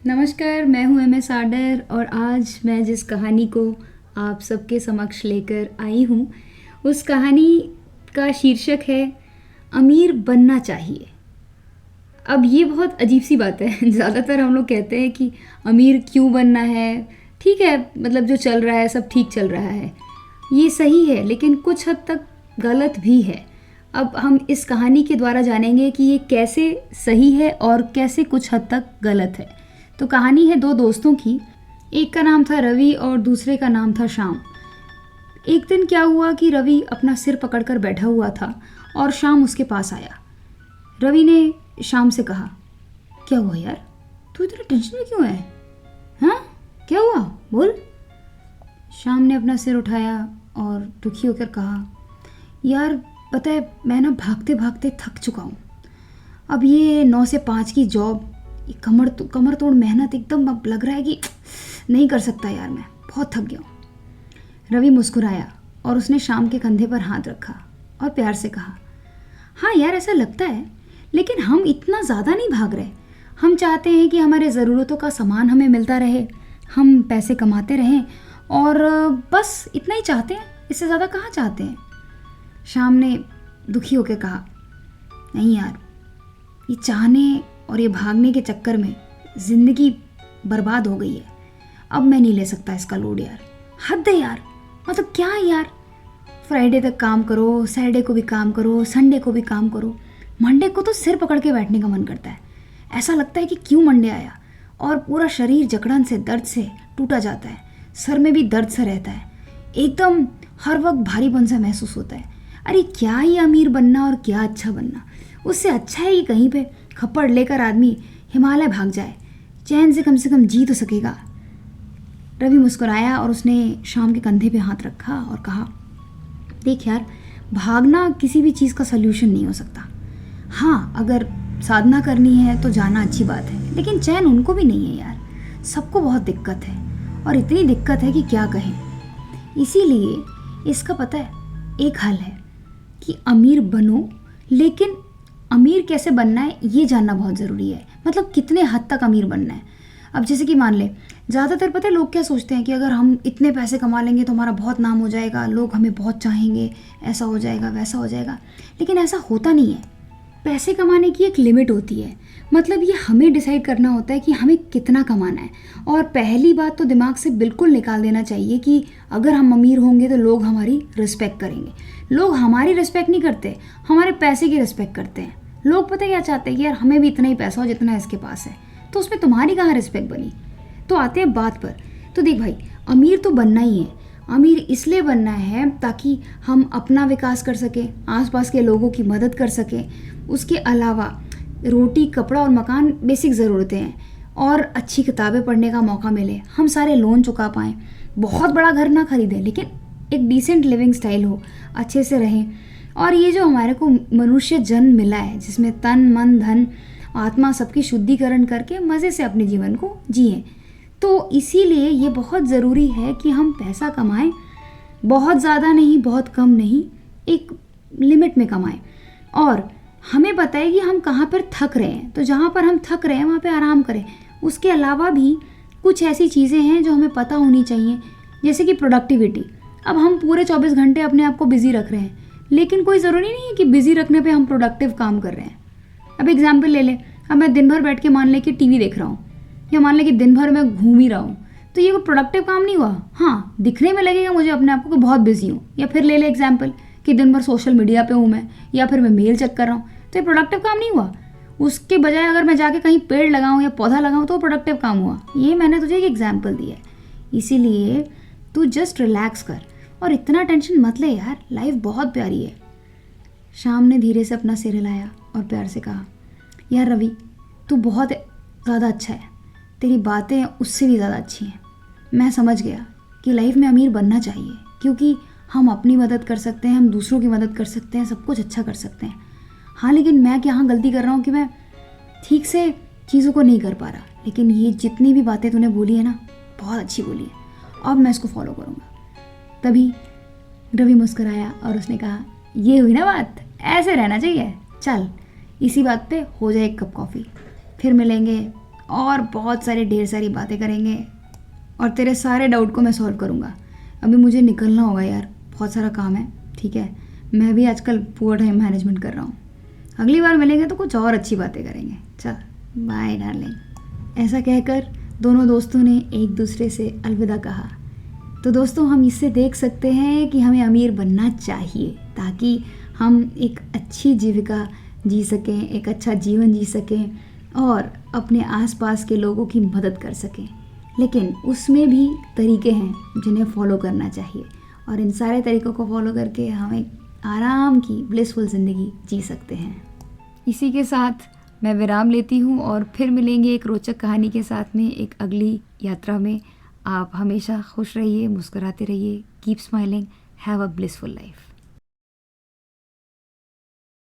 नमस्कार, मैं हूँ MS आडर और आज मैं जिस कहानी को आप सबके समक्ष लेकर आई हूँ उस कहानी का शीर्षक है अमीर बनना चाहिए। अब ये बहुत अजीब सी बात है। ज़्यादातर हम लोग कहते हैं कि अमीर क्यों बनना है। ठीक है, मतलब जो चल रहा है सब ठीक चल रहा है, ये सही है, लेकिन कुछ हद तक गलत भी है। अब हम इस कहानी के द्वारा जानेंगे कि ये कैसे सही है और कैसे कुछ हद तक गलत है। तो कहानी है दो दोस्तों की। एक का नाम था रवि और दूसरे का नाम था श्याम। एक दिन क्या हुआ कि रवि अपना सिर पकड़कर बैठा हुआ था और श्याम उसके पास आया। रवि ने श्याम से कहा, क्या हुआ यार, तू इतना टेंशन में क्यों है? हाँ, क्या हुआ, बोल। श्याम ने अपना सिर उठाया और दुखी होकर कहा, यार पता है, मैं ना भागते भागते थक चुका हूँ। अब ये 9 से 5 की जॉब, कमर तोड़ मेहनत, एकदम अब लग रहा है कि नहीं कर सकता यार, मैं बहुत थक गया हूँ। रवि मुस्कुराया और उसने श्याम के कंधे पर हाथ रखा और प्यार से कहा, हाँ यार ऐसा लगता है, लेकिन हम इतना ज़्यादा नहीं भाग रहे। हम चाहते हैं कि हमारे ज़रूरतों का सामान हमें मिलता रहे, हम पैसे कमाते रहें और बस इतना ही चाहते हैं, इससे ज़्यादा कहाँ चाहते हैं। श्याम ने दुखी होकर कहा, नहीं यार, ये चाहने और ये भागने के चक्कर में ज़िंदगी बर्बाद हो गई है। अब मैं नहीं ले सकता इसका लोड यार, हद है यार। मतलब क्या है यार, फ्राइडे तक काम करो, सैटरडे को भी काम करो, संडे को भी काम करो, मंडे को तो सिर पकड़ के बैठने का मन करता है। ऐसा लगता है कि क्यों मंडे आया, और पूरा शरीर जकड़न से, दर्द से टूटा जाता है। सर में भी दर्द सा रहता है, एकदम हर वक्त भारीपन सा महसूस होता है। अरे क्या ही अमीर बनना और क्या अच्छा बनना, उससे अच्छा है कि कहीं पे खप्पड़ लेकर आदमी हिमालय भाग जाए, चैन से कम जी तो सकेगा। रवि मुस्कुराया और उसने श्याम के कंधे पे हाथ रखा और कहा, देख यार, भागना किसी भी चीज़ का सल्यूशन नहीं हो सकता। हाँ, अगर साधना करनी है तो जाना अच्छी बात है, लेकिन चैन उनको भी नहीं है यार। सबको बहुत दिक्कत है, और इतनी दिक्कत है कि क्या कहें। इसीलिए इसका पता है, एक हल है कि अमीर बनो, लेकिन अमीर कैसे बनना है ये जानना बहुत ज़रूरी है। मतलब कितने हद तक अमीर बनना है। अब जैसे कि मान ले, ज़्यादातर पता है लोग क्या सोचते हैं कि अगर हम इतने पैसे कमा लेंगे तो हमारा बहुत नाम हो जाएगा, लोग हमें बहुत चाहेंगे, ऐसा हो जाएगा, वैसा हो जाएगा। लेकिन ऐसा होता नहीं है। पैसे कमाने की एक लिमिट होती है। मतलब ये हमें डिसाइड करना होता है कि हमें कितना कमाना है। और पहली बात तो दिमाग से बिल्कुल निकाल देना चाहिए कि अगर हम अमीर होंगे तो लोग हमारी रिस्पेक्ट करेंगे। लोग हमारी रिस्पेक्ट नहीं करते, हमारे पैसे की रिस्पेक्ट करते हैं। लोग पता क्या चाहते हैं कि यार हमें भी इतना ही पैसा हो जितना इसके पास है, तो उसमें तुम्हारी कहाँ रिस्पेक्ट बनी। तो आते हैं बात पर। तो देख भाई, अमीर तो बनना ही है। अमीर इसलिए बनना है ताकि हम अपना विकास कर सकें, आसपास के लोगों की मदद कर सकें। उसके अलावा रोटी, कपड़ा और मकान बेसिक ज़रूरतें हैं, और अच्छी किताबें पढ़ने का मौका मिले, हम सारे लोन चुका पाएँ, बहुत बड़ा घर ना खरीदें, लेकिन एक डिसेंट लिविंग स्टाइल हो, अच्छे से रहें। और ये जो हमारे को मनुष्य जन्म मिला है, जिसमें तन, मन, धन, आत्मा सबकी शुद्धिकरण करके मज़े से अपने जीवन को जिएं, तो इसीलिए ये बहुत ज़रूरी है कि हम पैसा कमाएं। बहुत ज़्यादा नहीं, बहुत कम नहीं, एक लिमिट में कमाएं। और हमें पता है कि हम कहाँ पर थक रहे हैं, तो जहाँ पर हम थक रहे हैं वहाँ पे आराम करें। उसके अलावा भी कुछ ऐसी चीज़ें हैं जो हमें पता होनी चाहिए, जैसे कि प्रोडक्टिविटी। अब हम पूरे 24 घंटे अपने आप को बिज़ी रख रहे हैं, लेकिन कोई ज़रूरी नहीं है कि बिज़ी रखने पे हम प्रोडक्टिव काम कर रहे हैं। अब एग्जाम्पल ले लें, अब मैं दिन भर बैठ के मान लें कि टीवी देख रहा हूँ, या मान लें कि दिन भर मैं घूम ही रहा हूँ, तो ये कोई प्रोडक्टिव काम नहीं हुआ। हाँ, दिखने में लगेगा मुझे अपने आप को कि बहुत बिजी हूँ। या फिर ले ले एग्जाम्पल कि दिन भर सोशल मीडिया पे हूँ मैं, या फिर मैं मेल चेक कर रहा हूँ, तो ये प्रोडक्टिव काम नहीं हुआ। उसके बजाय अगर मैं जाके कहीं पेड़ लगाऊँ या पौधा लगाऊँ तो प्रोडक्टिव काम हुआ। ये मैंने तुझे एक एग्जाम्पल दिया है। इसीलिए तू जस्ट रिलैक्स कर और इतना टेंशन मत ले यार, लाइफ बहुत प्यारी है। श्याम ने धीरे से अपना सिर हिलाया और प्यार से कहा, यार रवि, तू बहुत ज़्यादा अच्छा है, तेरी बातें उससे भी ज़्यादा अच्छी हैं। मैं समझ गया कि लाइफ में अमीर बनना चाहिए, क्योंकि हम अपनी मदद कर सकते हैं, हम दूसरों की मदद कर सकते हैं, सब कुछ अच्छा कर सकते हैं। हाँ, लेकिन मैं क्या यहाँ गलती कर रहा हूँ कि मैं ठीक से चीज़ों को नहीं कर पा रहा। लेकिन ये जितनी भी बातें तूने बोली है ना, बहुत अच्छी बोली है, अब मैं इसको फॉलो करूँगा। तभी रवि मुस्कुराया और उसने कहा, ये हुई ना बात, ऐसे रहना चाहिए। चल, इसी बात पे हो जाए एक कप कॉफ़ी, फिर मिलेंगे और बहुत सारे ढेर सारी बातें करेंगे और तेरे सारे डाउट को मैं सॉल्व करूँगा। अभी मुझे निकलना होगा यार, बहुत सारा काम है, ठीक है। मैं भी आजकल पूरा टाइम मैनेजमेंट कर रहा हूँ। अगली बार मिलेंगे तो कुछ और अच्छी बातें करेंगे। चल बाय डार्लिंग। ऐसा कहकर दोनों दोस्तों ने एक दूसरे से अलविदा कहा। तो दोस्तों, हम इससे देख सकते हैं कि हमें अमीर बनना चाहिए ताकि हम एक अच्छी जीविका जी सकें, एक अच्छा जीवन जी सकें और अपने आसपास के लोगों की मदद कर सकें। लेकिन उसमें भी तरीके हैं जिन्हें फॉलो करना चाहिए और इन सारे तरीक़ों को फॉलो करके हम एक आराम की ब्लिसफुल ज़िंदगी जी सकते हैं। इसी के साथ मैं विराम लेती हूँ और फिर मिलेंगे एक रोचक कहानी के साथ में एक अगली यात्रा में। आप हमेशा खुश रहिए, मुस्कुराते रहिए, keep smiling, have a blissful life.